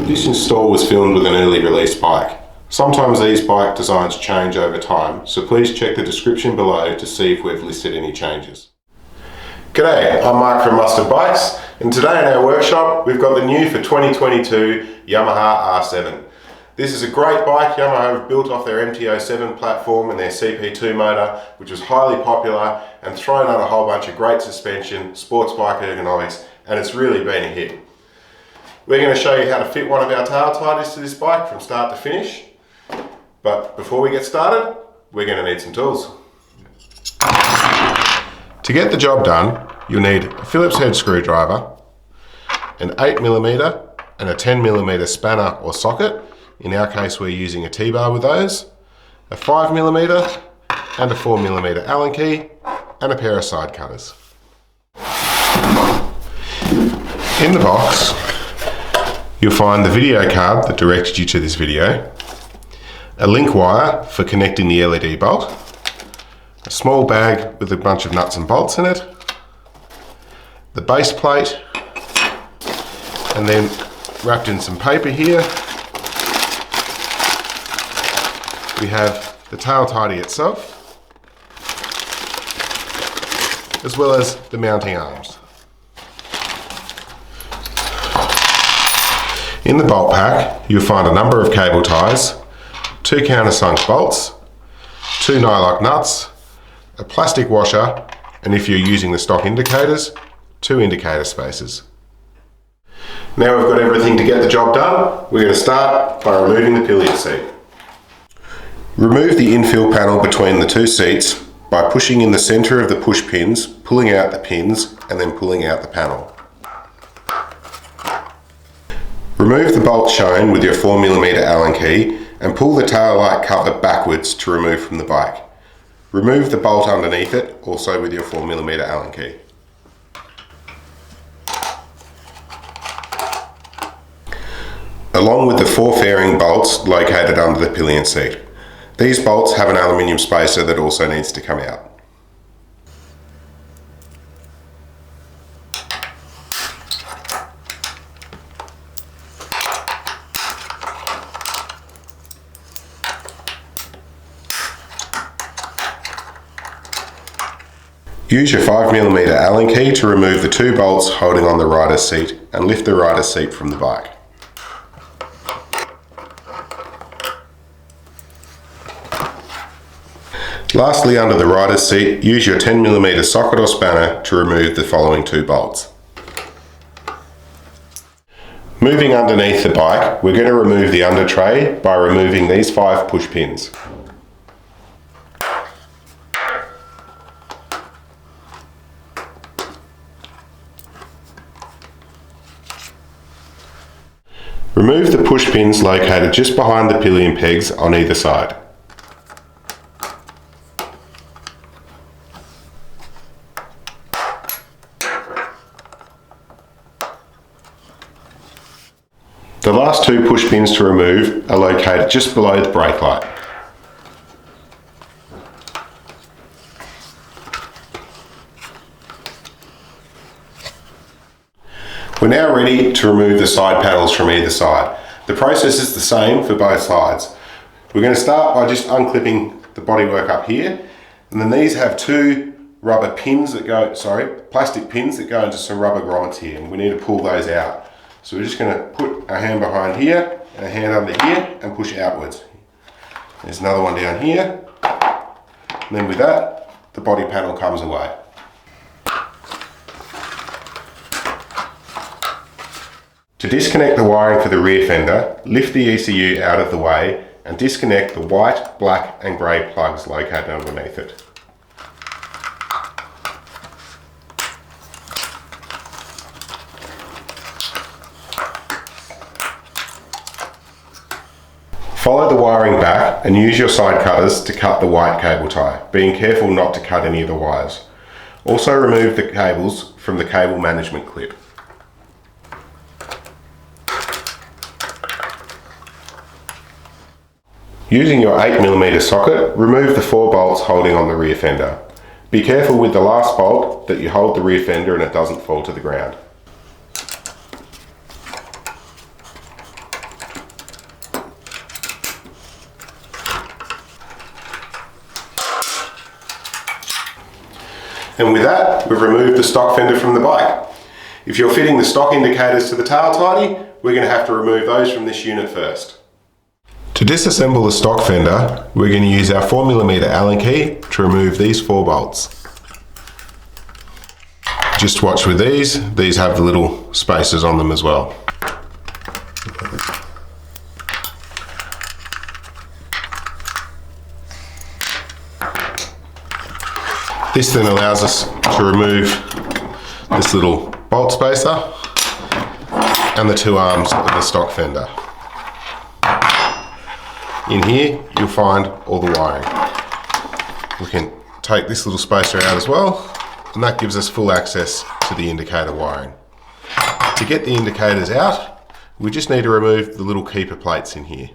This install was filmed with an early release bike. Sometimes these bike designs change over time, so please check the description below to see if we've listed any changes. G'day, I'm Mark from Mustard Bikes, and today in our workshop we've got the new for 2022 Yamaha R7. This is a great bike Yamaha have built off their MT-07 platform and their CP2 motor, which was highly popular, and thrown on a whole bunch of great suspension, sports bike ergonomics, and it's really been a hit. We're going to show you how to fit one of our tail tidies to this bike from start to finish. But before we get started, we're going to need some tools. To get the job done, you'll need a Phillips head screwdriver, an 8mm and a 10mm spanner or socket. In our case, we're using a T-bar with those, a 5mm and a 4mm Allen key, and a pair of side cutters. In the box, you'll find the video card that directed you to this video, a link wire for connecting the LED bolt, a small bag with a bunch of nuts and bolts in it, the base plate, and then wrapped in some paper here, we have the tail tidy itself, as well as the mounting arms. In the bolt pack, you'll find a number of cable ties, 2 countersunk bolts, 2 nylock nuts, a plastic washer, and if you're using the stock indicators, 2 indicator spacers. Now we've got everything to get the job done, we're going to start by removing the pillion seat. Remove the infill panel between the 2 seats by pushing in the centre of the push pins, pulling out the pins, and then pulling out the panel. Remove the bolt shown with your 4mm Allen key and pull the tail light cover backwards to remove from the bike. Remove the bolt underneath it, also with your 4mm Allen key. Along with the 4 fairing bolts located under the pillion seat. These bolts have an aluminium spacer that also needs to come out. Use your 5mm Allen key to remove the 2 bolts holding on the rider's seat and lift the rider's seat from the bike. Lastly, under the rider's seat, use your 10mm socket or spanner to remove the following 2 bolts. Moving underneath the bike, we're going to remove the under tray by removing these 5 push pins. Remove the push pins located just behind the pillion pegs on either side. The last 2 push pins to remove are located just below the brake light. We're now ready to remove the side panels from either side. The process is the same for both sides. We're going to start by just unclipping the bodywork up here, and then these have 2 rubber pins that go, plastic pins that go into some rubber grommets here, and we need to pull those out. So we're just going to put a hand behind here and a hand under here and push outwards. There's another one down here, and then with that the body panel comes away. To disconnect the wiring for the rear fender, lift the ECU out of the way and disconnect the white, black and grey plugs located underneath it. Follow the wiring back and use your side cutters to cut the white cable tie, being careful not to cut any of the wires. Also remove the cables from the cable management clip. Using your 8mm socket, remove the 4 bolts holding on the rear fender. Be careful with the last bolt that you hold the rear fender and it doesn't fall to the ground. And with that, we've removed the stock fender from the bike. If you're fitting the stock indicators to the tail tidy, we're going to have to remove those from this unit first. To disassemble the stock fender, we're going to use our 4mm Allen key to remove these 4 bolts. Just watch with these have the little spacers on them as well. This then allows us to remove this little bolt spacer and the 2 arms of the stock fender. In here you'll find all the wiring. We can take this little spacer out as well, and that gives us full access to the indicator wiring. To get the indicators out, we just need to remove the little keeper plates in here.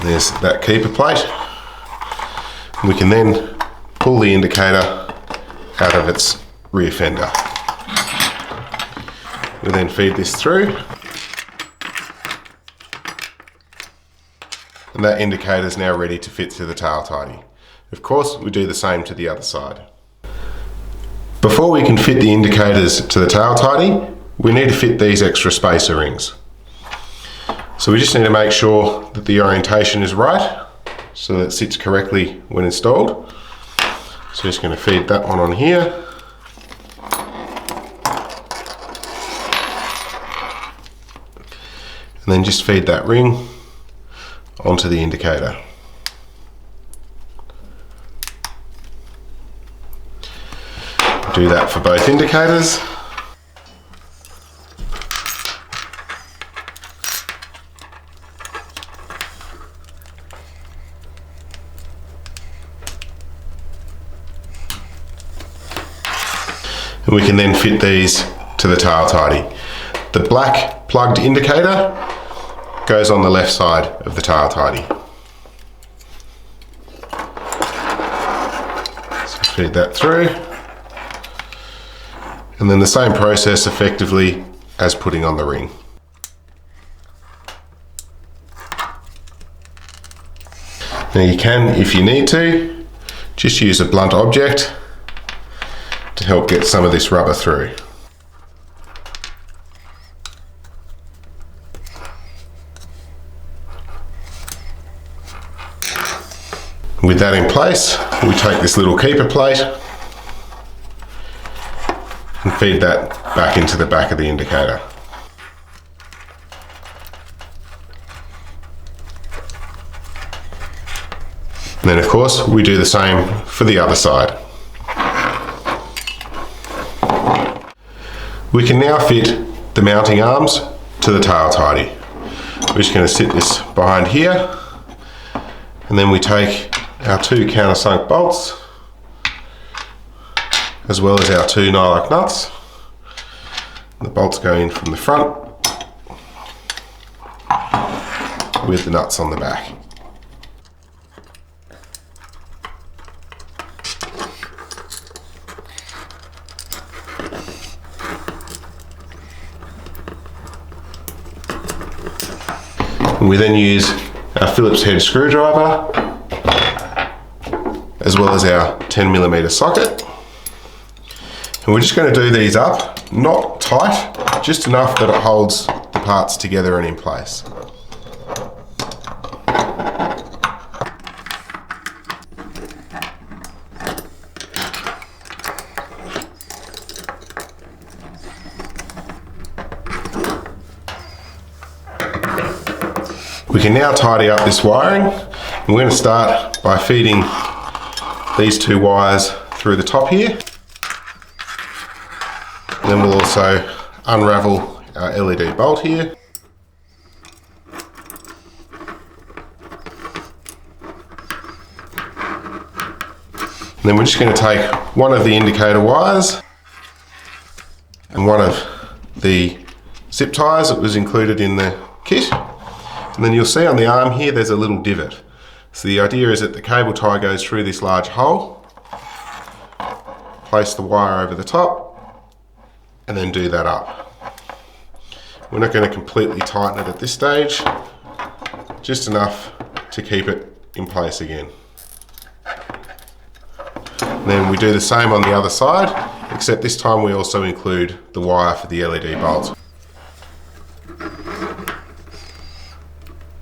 There's that keeper plate. We can then pull the indicator out of its rear fender. We then feed this through, and that indicator is now ready to fit to the tail tidy. Of course, we do the same to the other side. Before we can fit the indicators to the tail tidy, we need to fit these extra spacer rings. So we just need to make sure that the orientation is right, so that it sits correctly when installed. So just going to feed that one on here. And then just feed that ring onto the indicator. Do that for both indicators. And we can then fit these to the tail tidy. The black plugged indicator goes on the left side of the tail tidy. So feed that through. And then the same process effectively as putting on the ring. Now you can, if you need to, just use a blunt object to help get some of this rubber through. With that in place, we take this little keeper plate and feed that back into the back of the indicator. And then of course we do the same for the other side. We can now fit the mounting arms to the tail tidy. We're just going to sit this behind here, and then we take our 2 countersunk bolts as well as our 2 nylock nuts. The bolts go in from the front with the nuts on the back. We then use our Phillips head screwdriver as well as our 10mm socket, and we're just going to do these up, not tight, just enough that it holds the parts together and in place. We can now tidy up this wiring, and we're going to start by feeding these 2 wires through the top here. And then we'll also unravel our LED bolt here. And then we're just going to take one of the indicator wires and one of the zip ties that was included in the kit. And then you'll see on the arm here there's a little divot. So the idea is that the cable tie goes through this large hole, place the wire over the top, and then do that up. We're not going to completely tighten it at this stage, just enough to keep it in place again. And then we do the same on the other side, except this time we also include the wire for the LED bolts.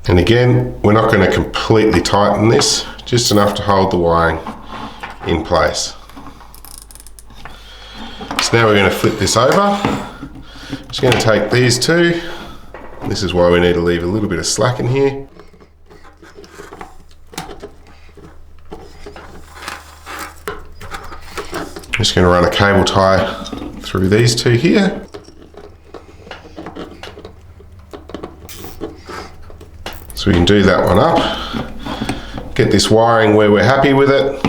And again, we're not going to completely tighten this, just enough to hold the wiring in place. So now we're going to flip this over. Just going to take these two. This is why we need to leave a little bit of slack in here. Just going to run a cable tie through these two here. So we can do that one up, get this wiring where we're happy with it,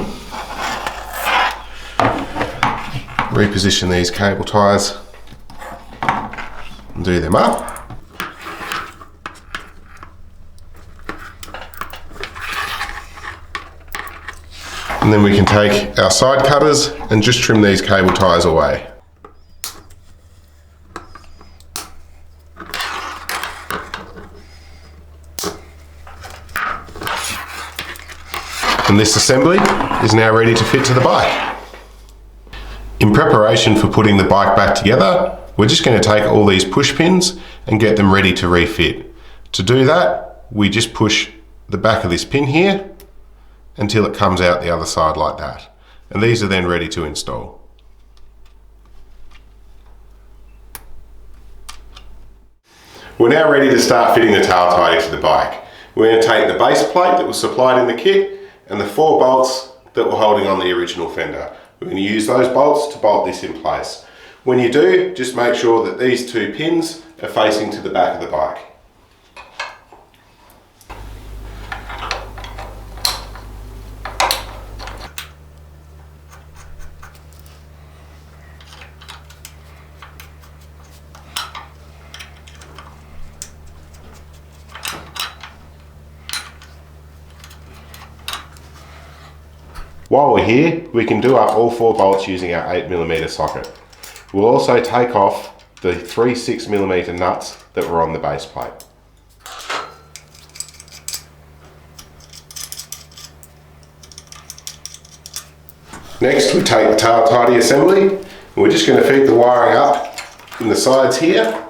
reposition these cable ties and do them up. And then we can take our side cutters and just trim these cable ties away. And this assembly is now ready to fit to the bike. In preparation for putting the bike back together, we're just going to take all these push pins and get them ready to refit. To do that, we just push the back of this pin here until it comes out the other side like that. And these are then ready to install. We're now ready to start fitting the tail tie to the bike. We're going to take the base plate that was supplied in the kit and the 4 bolts that were holding on the original fender. We're going to use those bolts to bolt this in place. When you do, just make sure that these 2 pins are facing to the back of the bike. While we're here, we can do up all 4 bolts using our 8mm socket. We'll also take off the 3 6mm nuts that were on the base plate. Next, we take the tail tidy assembly, and we're just going to feed the wiring up in the sides here,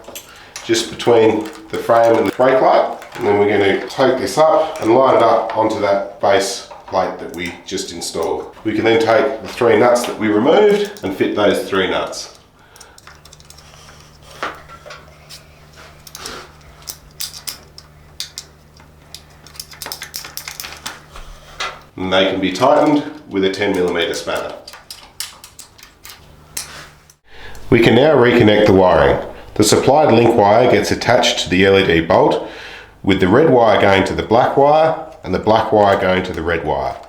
just between the frame and the brake light, and then we're going to take this up and line it up onto that base plate that we just installed. We can then take the 3 nuts that we removed and fit those 3 nuts. And they can be tightened with a 10mm spanner. We can now reconnect the wiring. The supplied link wire gets attached to the LED bolt, with the red wire going to the black wire and the black wire going to the red wire.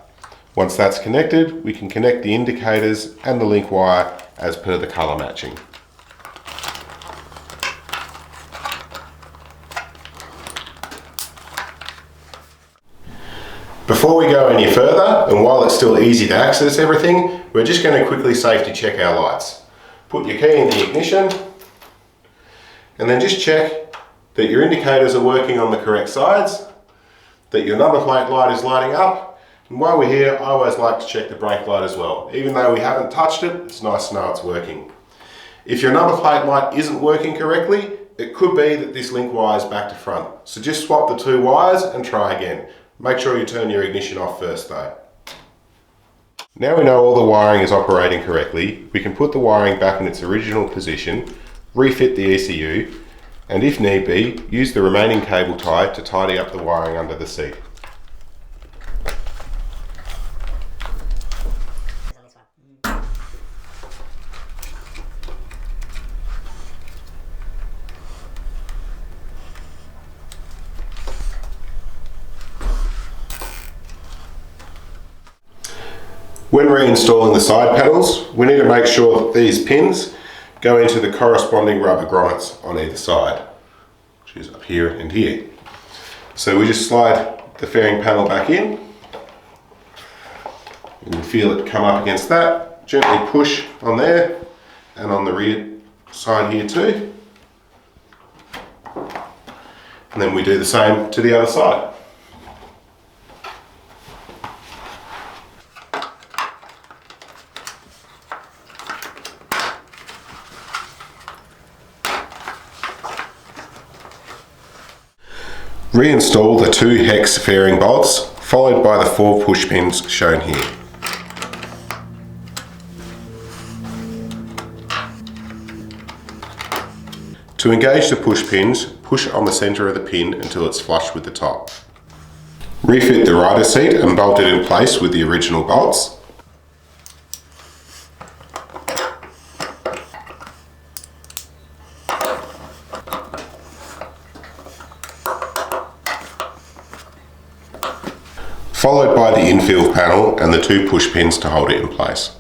Once that's connected, we can connect the indicators and the link wire as per the colour matching. Before we go any further, and while it's still easy to access everything, we're just going to quickly safety check our lights. Put your key in the ignition, and then just check that your indicators are working on the correct sides, that your number plate light is lighting up, and while we're here, I always like to check the brake light as well. Even though we haven't touched it, it's nice to know it's working. If your number plate light isn't working correctly, it could be that this link wire is back to front. So just swap the 2 wires and try again. Make sure you turn your ignition off first though. Now we know all the wiring is operating correctly, we can put the wiring back in its original position, refit the ECU, and if need be, use the remaining cable tie to tidy up the wiring under the seat. When reinstalling the side panels, we need to make sure that these pins go into the corresponding rubber grommets on either side, which is up here and here. So we just slide the fairing panel back in, and you feel it come up against that. Gently push on there and on the rear side here too. And then we do the same to the other side. Reinstall the 2 hex fairing bolts, followed by the 4 push pins shown here. To engage the push pins, push on the centre of the pin until it's flush with the top. Refit the rider seat and bolt it in place with the original bolts. Followed by the infill panel and the 2 push pins to hold it in place.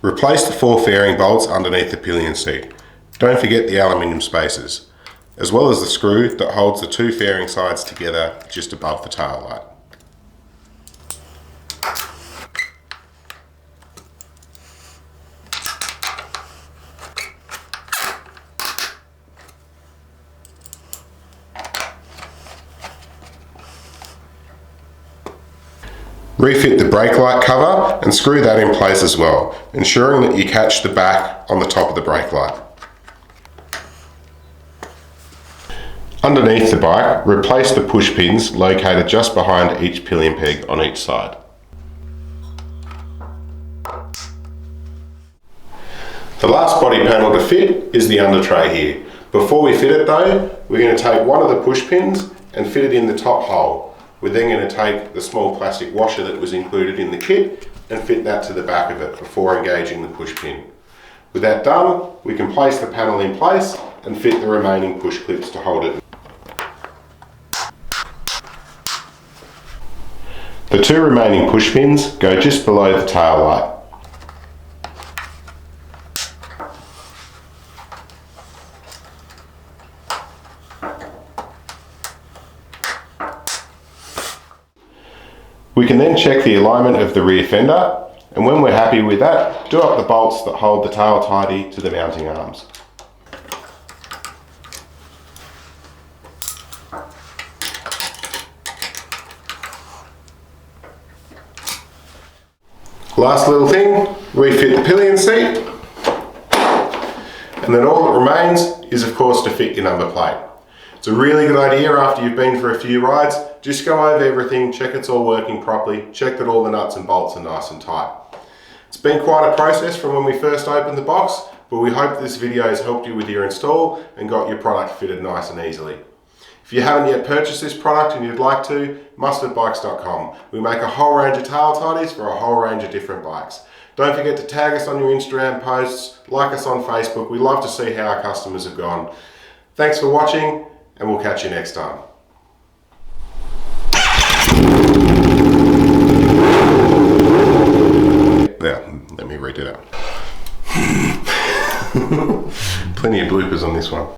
Replace the 4 fairing bolts underneath the pillion seat. Don't forget the aluminium spacers, as well as the screw that holds the 2 fairing sides together just above the tail light. Refit the brake light cover and screw that in place as well, ensuring that you catch the back on the top of the brake light. Underneath the bike, replace the push pins located just behind each pillion peg on each side. The last body panel to fit is the under tray here. Before we fit it though, we're going to take one of the push pins and fit it in the top hole. We're then going to take the small plastic washer that was included in the kit and fit that to the back of it before engaging the push pin. With that done, we can place the panel in place and fit the remaining push clips to hold it. The 2 remaining push pins go just below the tail light. We can then check the alignment of the rear fender, and when we're happy with that, do up the bolts that hold the tail tidy to the mounting arms. Last little thing, refit the pillion seat, and then all that remains is of course to fit your number plate. It's a really good idea after you've been for a few rides, just go over everything, check it's all working properly, check that all the nuts and bolts are nice and tight. It's been quite a process from when we first opened the box, but we hope this video has helped you with your install and got your product fitted nice and easily. If you haven't yet purchased this product and you'd like to, mustardbikes.com. We make a whole range of tail tidies for a whole range of different bikes. Don't forget to tag us on your Instagram posts, like us on Facebook. We love to see how our customers have gone. Thanks for watching, and we'll catch you next time. There, let me redo that. Plenty of bloopers on this one.